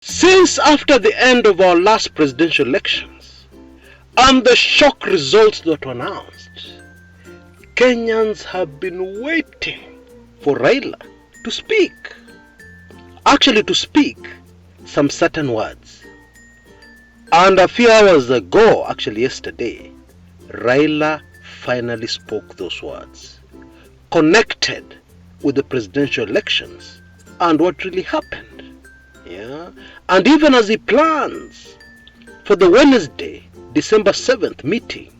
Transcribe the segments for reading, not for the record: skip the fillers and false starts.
Since after the end of our last presidential elections and the shock results that were announced, Kenyans have been waiting for Raila to speak. Actually, to speak some certain words. And a few hours ago, actually yesterday, Raila finally spoke those words, connected with the presidential elections and what really happened. Yeah, and even as he plans for the Wednesday, December 7th meeting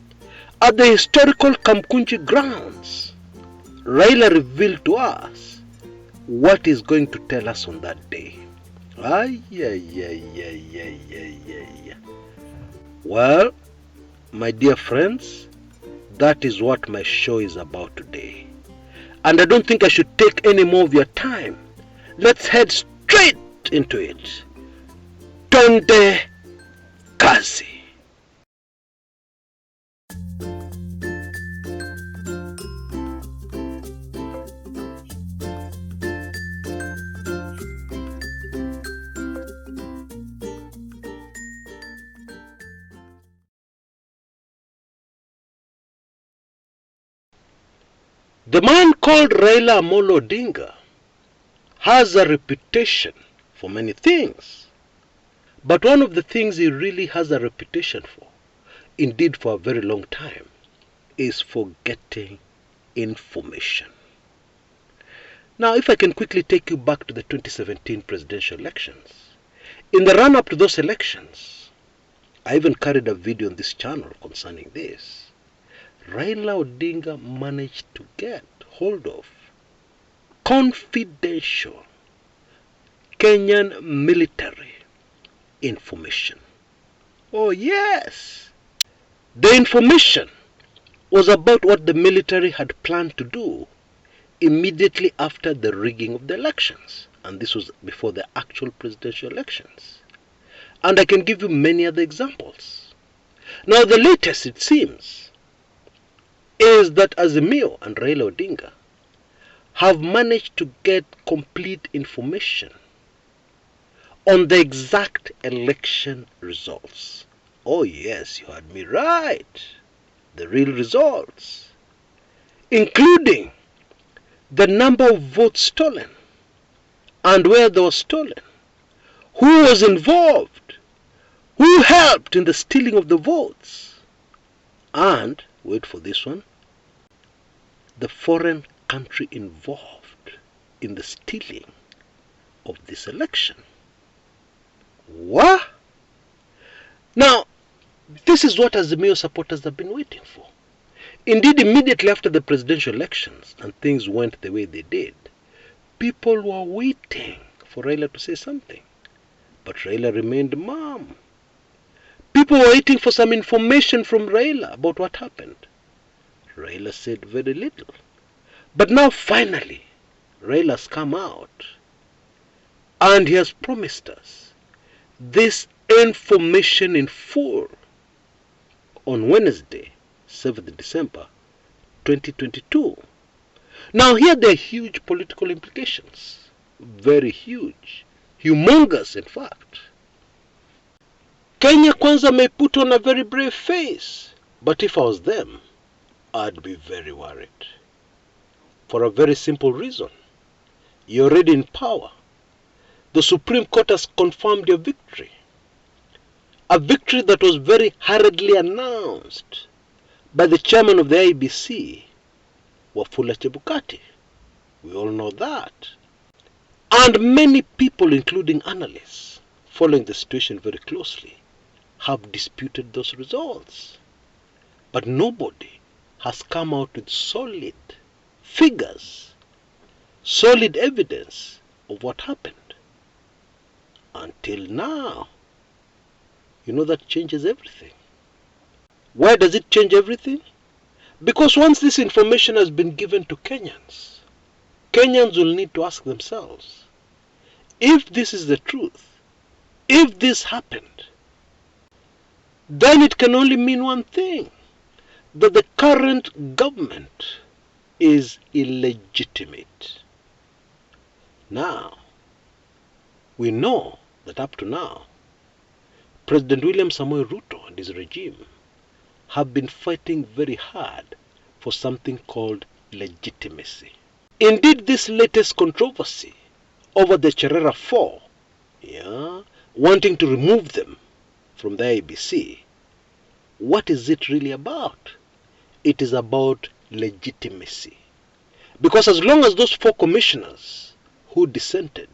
at the historical Kumekucha grounds, Raila revealed to us what he's going to tell us on that day. Well, my dear friends, that is what my show is about today. And I don't think I should take any more of your time. Let's head straight into it. Tonde kazi. The man called Raila Odinga has a reputation for many things. But one of the things he really has a reputation for, indeed for a very long time, is for getting information. Now, if I can quickly take you back to the 2017 presidential elections. In the run-up to those elections, I even carried a video on this channel concerning this. Raila Odinga managed to get hold of confidential Kenyan military information. Oh yes! The information was about what the military had planned to do immediately after the rigging of the elections. And this was before the actual presidential elections. And I can give you many other examples. Now the latest, it seems, is that Azimio and Raila Odinga have managed to get complete information on the exact election results. Oh yes, you heard me right. The real results. Including the number of votes stolen and where they were stolen. Who was involved? Who helped in the stealing of the votes? And, wait for this one, the foreign country involved in the stealing of this election. What? Now, this is what Azimio supporters have been waiting for. Indeed, immediately after the presidential elections and things went the way they did, people were waiting for Raila to say something. But Raila remained mum. People were waiting for some information from Raila about what happened. Raila said very little. But now finally, Raila has come out and he has promised us this information in full on Wednesday, 7th December 2022. Now here there are huge political implications. Very huge. Humongous, in fact. Kenya Kwanza may put on a very brave face, but if I was them, I'd be very worried. For a very simple reason. You're already in power. The Supreme Court has confirmed your victory. A victory that was very hurriedly announced by the chairman of the IEBC, Wafula Chebukati. We all know that. And many people, including analysts, following the situation very closely, have disputed those results. But nobody has come out with solid figures, solid evidence of what happened. Until now. You know that changes everything. Why does it change everything? Because once this information has been given to Kenyans, Kenyans will need to ask themselves, if this is the truth, if this happened, then it can only mean one thing, that the current government is illegitimate. Now, we know that up to now, President William Samoei Ruto and his regime have been fighting very hard for something called legitimacy. Indeed, this latest controversy over the Cherera 4, wanting to remove them from the IEBC, what is it really about? It is about legitimacy. Because as long as those 4 commissioners who dissented,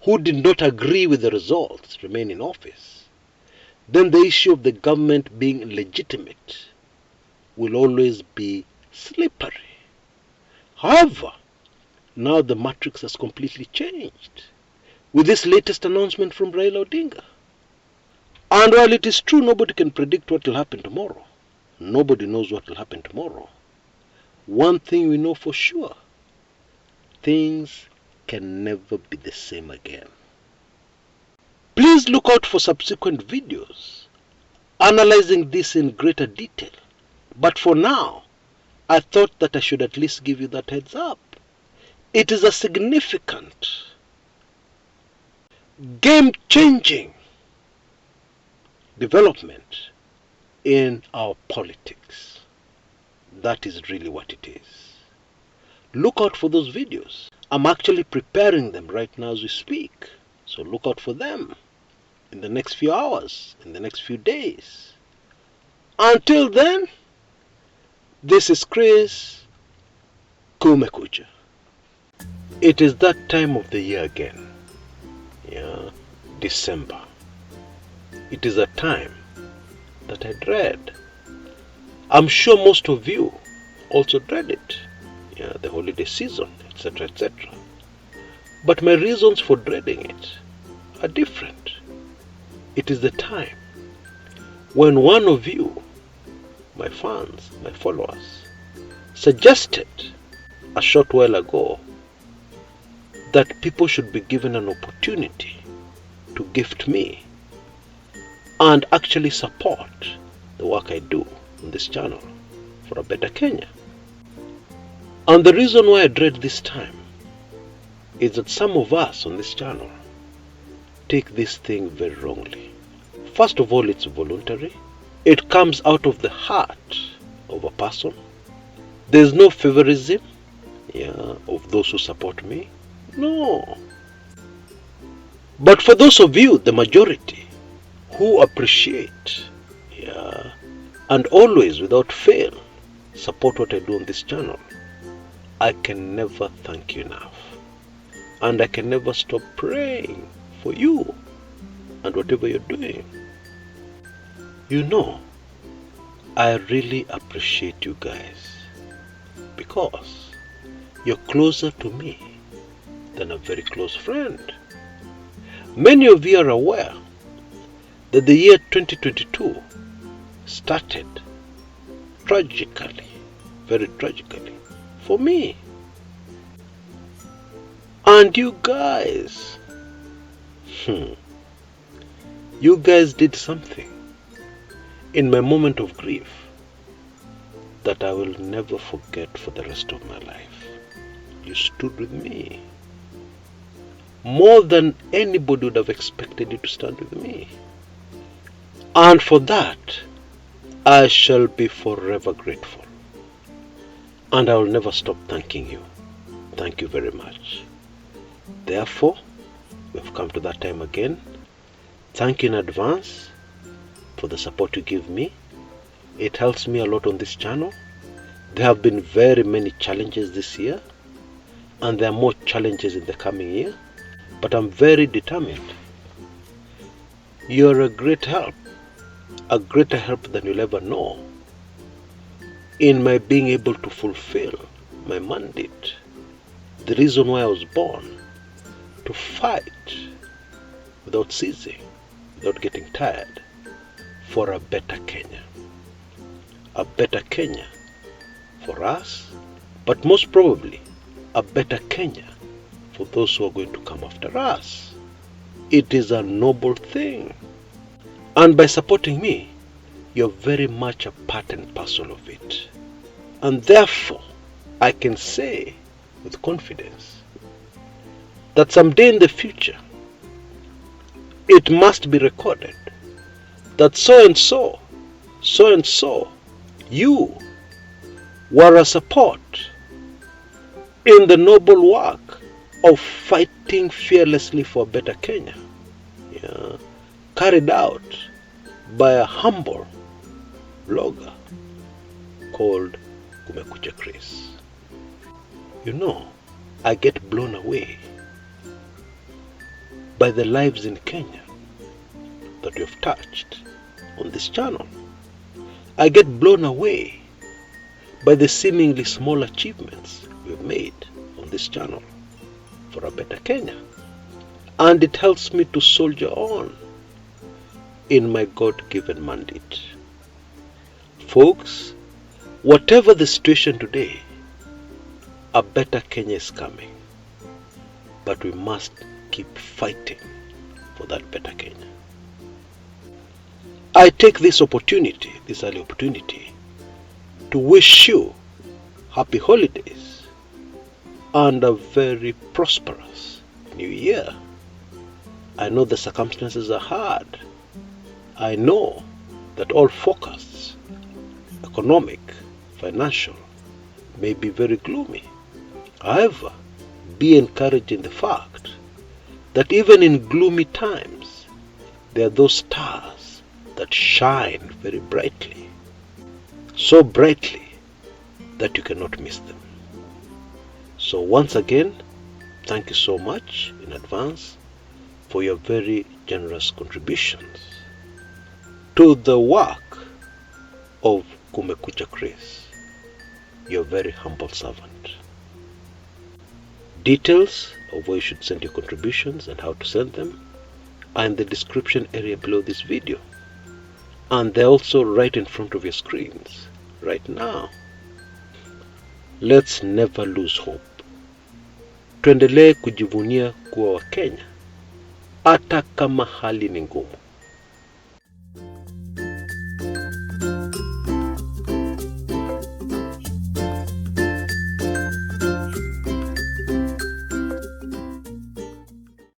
who did not agree with the results, remain in office, then the issue of the government being legitimate will always be slippery. However, now the matrix has completely changed with this latest announcement from Raila Odinga. And while it is true nobody can predict what will happen tomorrow, nobody knows what will happen tomorrow, one thing we know for sure: things can never be the same again. Please look out for subsequent videos analyzing this in greater detail. But for now, I thought that I should at least give you that heads up. It is a significant, game-changing development in our politics. That is really what it is. Look out for those videos. I'm actually preparing them right now as we speak. So look out for them in the next few hours, in the next few days. Until then, this is Chris Kumekucha. It is that time of the year again. December. It is a time that I dread. I'm sure most of you also dread it. The holiday season, etc., etc. But my reasons for dreading it are different. It is the time when one of you, my fans, my followers, suggested a short while ago that people should be given an opportunity to gift me and actually support the work I do on this channel for a better Kenya. And the reason why I dread this time is that some of us on this channel take this thing very wrongly. First of all, it's voluntary. It comes out of the heart of a person. There's no favorism of those who support me. No. But for those of you, the majority, who appreciate and always without fail support what I do on this channel, I can never thank you enough. And I can never stop praying for you and whatever you're doing. I really appreciate you guys because you're closer to me than a very close friend. Many of you are aware that the year 2022 started tragically, very tragically, for me. And you guys, you guys did something in my moment of grief that I will never forget for the rest of my life. You stood with me more than anybody would have expected you to stand with me. And for that, I shall be forever grateful. And I will never stop thanking you. Thank you very much. Therefore, we've come to that time again. Thank you in advance for the support you give me. It helps me a lot on this channel. There have been very many challenges this year, and there are more challenges in the coming year, but I'm very determined. You're a great help, a greater help than you'll ever know in my being able to fulfill my mandate, the reason why I was born, to fight without ceasing, without getting tired, for a better Kenya. A better Kenya for us, but most probably a better Kenya for those who are going to come after us. It is a noble thing. And by supporting me, you're very much a part and parcel of it. And therefore, I can say with confidence that someday in the future, it must be recorded that so and so, so and so, you were a support in the noble work of fighting fearlessly for a better Kenya, carried out by a humble blogger called Kumekucha Chris. You know, I get blown away by the lives in Kenya that we have touched on this channel. I get blown away by the seemingly small achievements we've made on this channel for a better Kenya. And it helps me to soldier on in my God-given mandate. Folks, whatever the situation today, a better Kenya is coming. But we must keep fighting for that better Kenya. I take this early opportunity, to wish you happy holidays and a very prosperous new year. I know the circumstances are hard. I know that all forecasts, economic, financial, may be very gloomy. However, be encouraged in the fact that even in gloomy times, there are those stars that shine very brightly, so brightly that you cannot miss them. So once again, thank you so much in advance for your very generous contributions to the work of Kumekucha Chris, your very humble servant. Details of where you should send your contributions and how to send them are in the description area below this video. And they're also right in front of your screens right now. Let's never lose hope. Tuendelee kujivunia kuwa Wakenya hata kama hali ni ngumu.